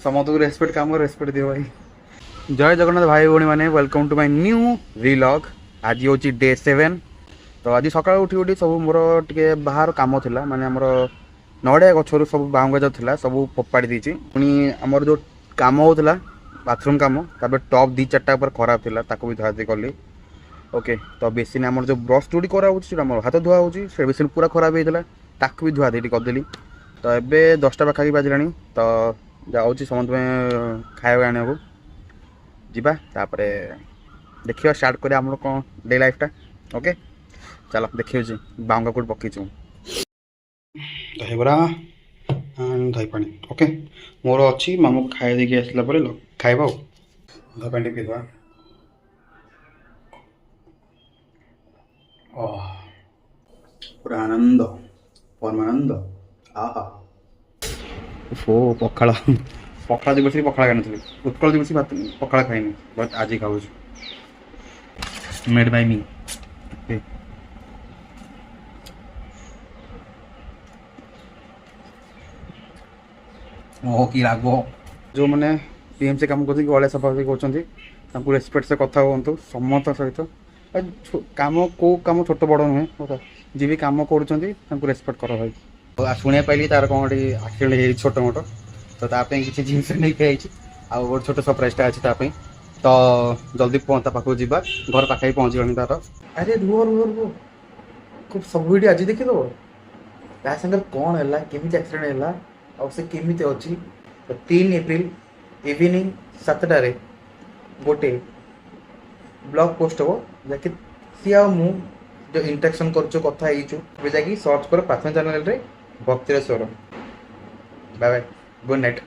समस्त को रेस्पेक्ट काम कर रेस्पेक्ट दियो भाई। जय जगन्नाथ भाई भौणी मैंने welcome to my new vlog. आज हूँ डे 7। तो आज सका उठी उठी सब मोर टे बाहर कम था माने आमर नड़िया गचर सब बाउंगा जो सब फोपाड़ी देती पुणी आमर जो कम होता बाथरूम कम तापर टप 2-4टा पर खराब था ताको भी धुआधुई कली। ओके तो बेसिन आमर जो ब्रश जोड़ी करार हाथ धुआ हो बेसिन पूरा खराब होता ताक भी धुआधुई करदेली। तो ये 10टा पाखापी बाजिला तो जाऊँ समस्त खाଇବା आने जीवा तापर देखिए स्टार्ट करें आम कौन डे लाइफटा। ओके चलो देखिए बाउंगा कौट पकईचु दहीबरा दही पानी। ओके मोर अच्छी मामू को खाई देके आसला खाइबा दही पानी पीवा। पूरा आनंद परमानंद आहा ओ पखाड़ पखाड़ दिवस पखाड़ खाई उत्कल दिवस पखाड़ खाइनी बट आज खाऊ मेड बाय मी। कि राग जो मैंने पीएमसी काम कर अलिया सफासफी कर रेस्पेक्ट से कथा हूँ समस्त सहित कम कौ कम छोट बड़ नुहे जी भी कम कर रेस्पेक्ट कर भाई। शुणा पाइली तार कौन एक्सीडेंट हो छोट मोट तो तापाई किसी जिनस नहीं आई गोटे छोट सरप्राइजटा अच्छी तो जल्दी पाखक जावा घर पाखे पहुँचल तार। अरे रुह रुह रुह खूब सब वीडियो आज देखीद ता सागर कौन है केमी एक्सीडेंट है और से केमी अच्छी। 3 एप्रिल इवनिंग 7टारे गोटे ब्लॉग पोस्ट हो जैकि सी आ मु जो इंटरेक्शन करूँ कथा जाकि सर्च कर प्राथमिक चैनल रे भक्तिर स्वर। Bye bye good night.